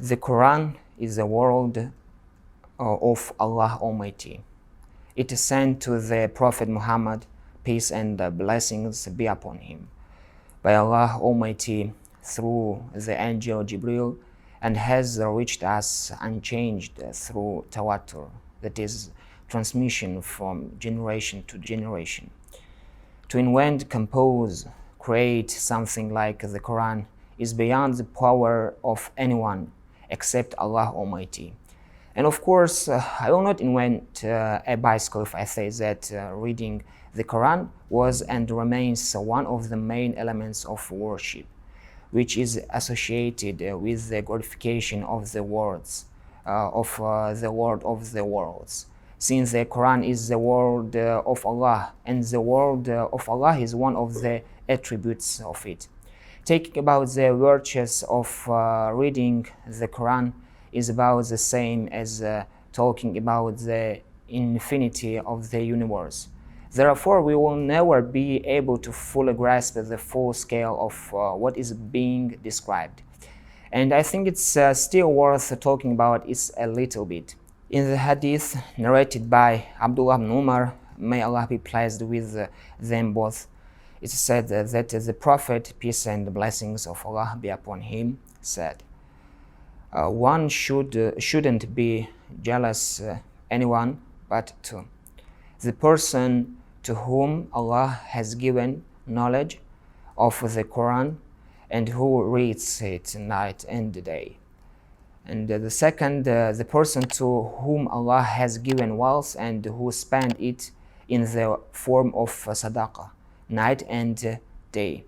The Quran is the word of Allah Almighty. It is sent to the Prophet Muhammad, peace and blessings be upon him, by Allah Almighty through the angel Jibril, and has reached us unchanged through tawatur, that is, transmission from generation to generation. To invent, compose, create something like the Quran is beyond the power of anyone except Allah Almighty. And of course, I will not invent a bicycle if I say that reading the Quran was and remains one of the main elements of worship, which is associated with the glorification of the words of the Lord of the worlds. Since the Quran is the word of Allah, and the word of Allah is one of the attributes of it. Talking about the virtues of reading the Quran is about the same as talking about the infinity of the universe. Therefore, we will never be able to fully grasp the full scale of what is being described. And I think it's still worth talking about it a little bit. In the hadith narrated by Abdullah ibn Umar, may Allah be pleased with them both, it is said that the Prophet, peace and blessings of Allah be upon him, said, one shouldn't be jealous anyone but two. The person to whom Allah has given knowledge of the Quran and who reads it night and day. And the second, the person to whom Allah has given wealth and who spend it in the form of sadaqah, night and day.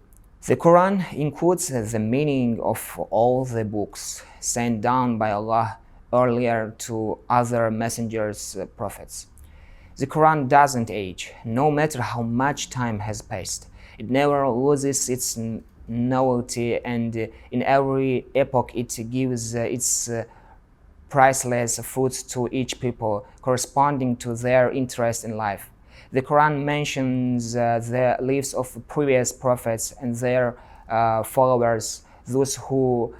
The Quran includes the meaning of all the books sent down by Allah earlier to other messengers, prophets. The Quran doesn't age, no matter how much time has passed. It never loses its novelty, and in every epoch it gives its priceless fruits to each people, corresponding to their interest in life. The Quran mentions the lives of previous prophets and their followers, those who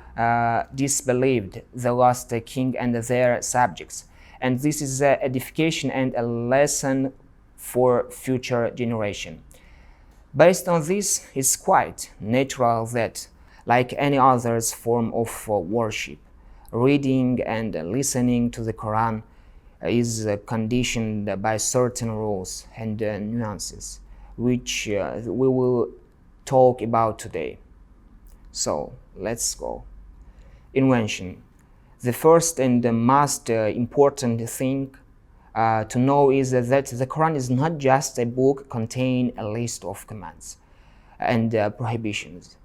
disbelieved the lost king and their subjects. And this is an edification and a lesson for future generation. Based on this, it's quite natural that, like any other form of worship, reading and listening to the Quran is conditioned by certain rules and nuances, which we will talk about today. So, let's go. Invention. The first and the most important thing to know is that the Quran is not just a book containing a list of commands and prohibitions.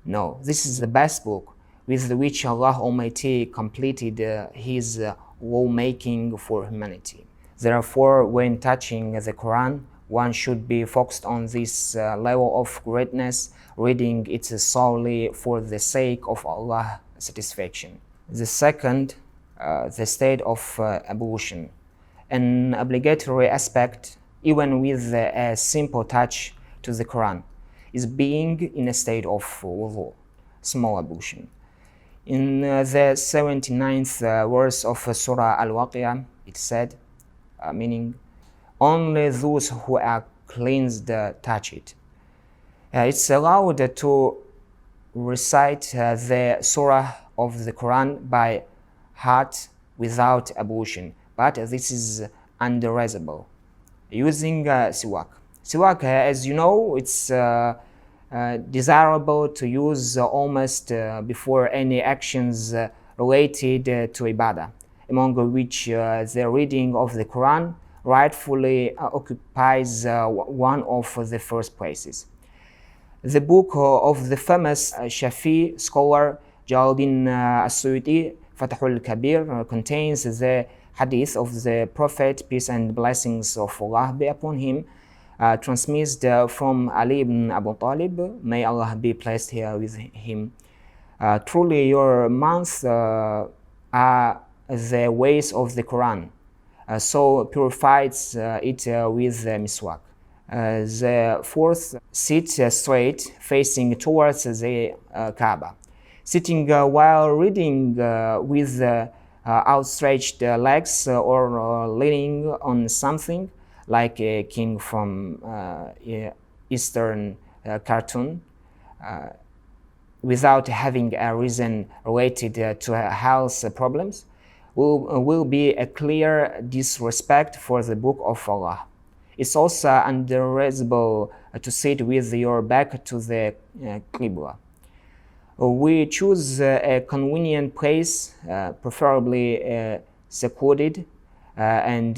No, this is the best book with which Allah Almighty completed His lawmaking for humanity. Therefore, when touching the Quran, one should be focused on this level of greatness, reading it solely for the sake of Allah's satisfaction. The second, the state of ablution. An obligatory aspect, even with a simple touch to the Quran, is being in a state of wudu, small ablution. In the 79th verse of Surah Al-Waqi'ah, it said, meaning, only those who are cleansed touch it. It's allowed to recite the surah of the Quran by heart without ablution, but this is undesirable. Using siwak. Siwak, as you know, it's desirable to use almost before any actions related to ibadah, among which the reading of the Quran rightfully occupies one of the first places. The book of the famous Shafi scholar Jalaluddin As-Suyuti, Fathul Kabir, contains the hadith of the Prophet, peace and blessings of Allah be upon him, transmitted from Ali ibn Abu Talib, may Allah be pleased here with him. Truly your months are the ways of the Quran, so purifies it with miswak. The fourth, sit straight facing towards the Kaaba. Sitting while reading with outstretched legs or leaning on something like a king from Eastern cartoon without having a reason related to health problems will be a clear disrespect for the Book of Allah. It's also undesirable to sit with your back to the Qibla. We choose a convenient place, preferably secluded, and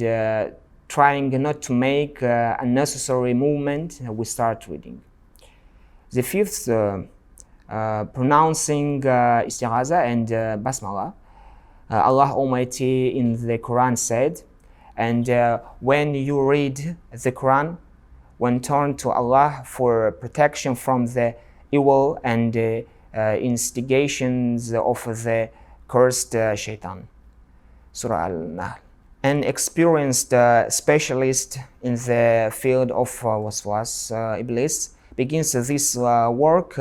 trying not to make unnecessary movement, we start reading. The fifth, pronouncing Istighaza and Basmala. Allah Almighty in the Quran said, and when you read the Quran, when turn to Allah for protection from the evil and instigations of the cursed shaitan. Surah Al-Nahl. An experienced specialist in the field of Waswas, Iblis, begins this work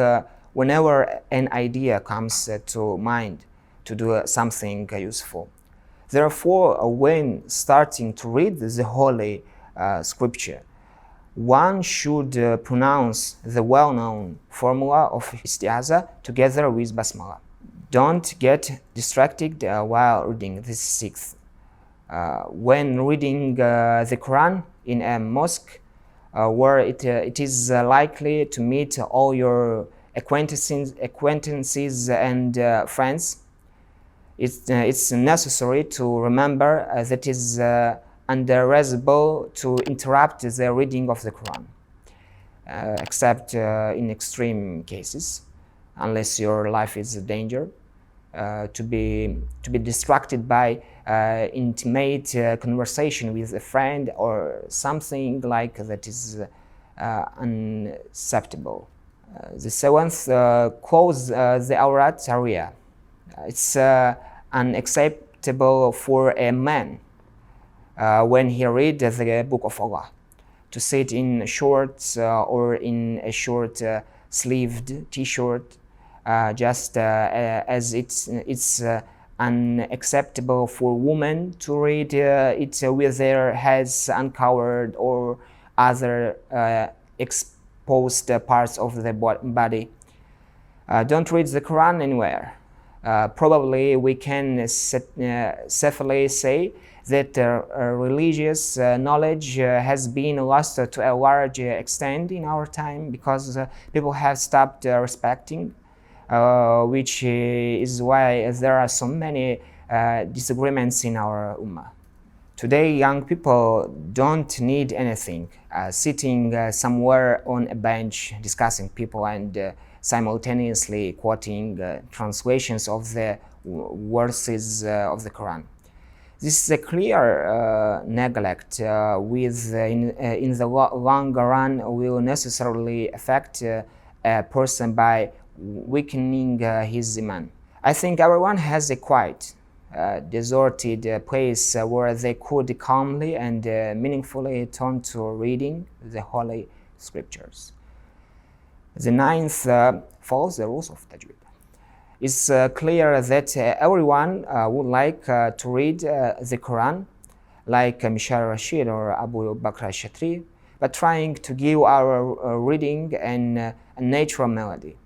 whenever an idea comes to mind to do something useful. Therefore, when starting to read the Holy Scripture, one should pronounce the well-known formula of Isti'aza together with Basmala. Don't get distracted while reading. This sixth. When reading the Quran in a mosque where it is likely to meet all your acquaintances and friends, it's necessary to remember that it is undesirable to interrupt the reading of the Quran, except in extreme cases, unless your life is a danger, to be distracted by intimate conversation with a friend or something like that is unacceptable. The seventh, close the awrat area. It's unacceptable for a man when he reads the Book of Allah to sit in shorts or in a short sleeved t-shirt, just as it's unacceptable for women to read it with their heads uncovered or other exposed parts of the body. Don't read the Quran anywhere. Probably we can safely say that religious knowledge has been lost to a large extent in our time because people have stopped respecting, which is why there are so many disagreements in our ummah. Today, young people don't need anything. Sitting somewhere on a bench, discussing people and simultaneously quoting translations of the verses of the Quran. This is a clear neglect with in the long run will necessarily affect a person by weakening his iman. I think everyone has a quiet, deserted place where they could calmly and meaningfully turn to reading the Holy Scriptures. The ninth follows the rules of Tajweed. It's clear that everyone would like to read the Quran, like Mishal Rashid or Abu Bakr al-Shatri, but trying to give our reading a natural melody.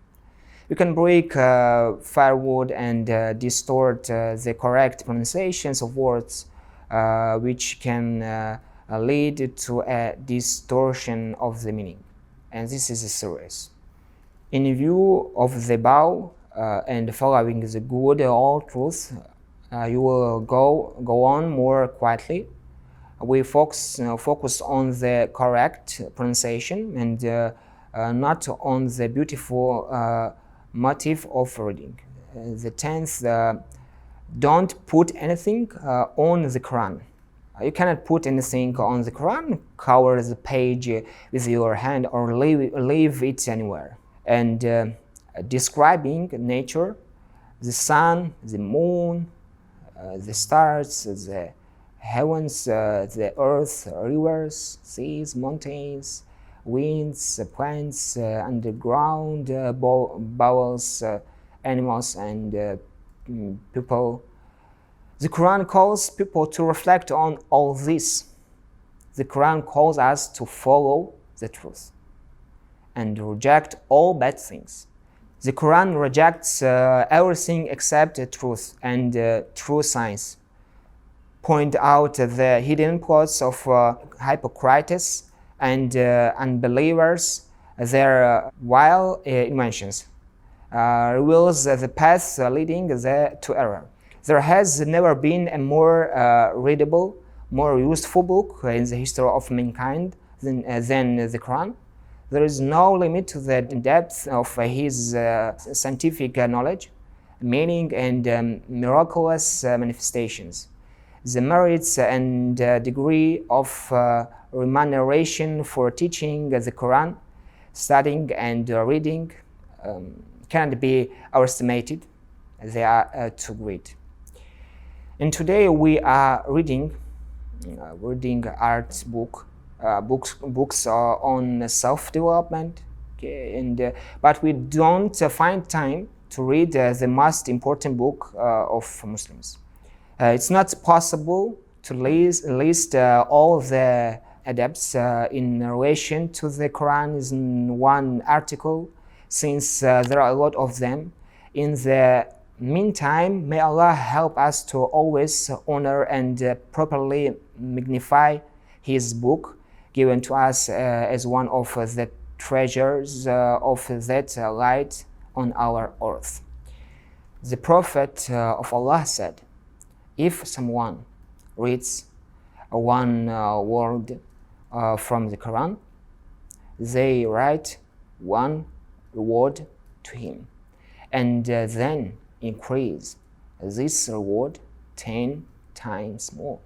You can break firewood and distort the correct pronunciations of words, which can lead to a distortion of the meaning. And this is serious. In view of the above and following the good old truth, you will go on more quietly. We focus on the correct pronunciation and not on the beautiful motive of reading. The 10th, don't put anything on the Quran. You cannot put anything on the Quran, cover the page with your hand or leave it anywhere. And describing nature, the sun, the moon, the stars, the heavens, the earth, rivers, seas, mountains, winds, plants, underground bowels, animals and people. The Quran calls people to reflect on all this. The Quran calls us to follow the truth and reject all bad things. The Quran rejects everything except the truth and true science. Point out the hidden plots of hypocrites and unbelievers, their wild inventions. Reveals the path leading to error. There has never been a more readable, more useful book in the history of mankind than the Quran. There is no limit to the depth of his scientific knowledge, meaning, and miraculous manifestations. The merits and degree of remuneration for teaching the Quran, studying and reading cannot be overestimated. They are too great. And today we are reading art books on self-development, but we don't find time to read the most important book of Muslims. It's not possible to list all the adepts in relation to the Quran in one article, since there are a lot of them. In the meantime, may Allah help us to always honor and properly magnify His book, given to us as one of the treasures of that light on our earth. The Prophet of Allah said, if someone reads one word from the Quran, they write one reward to him, and then increase this reward 10 times more.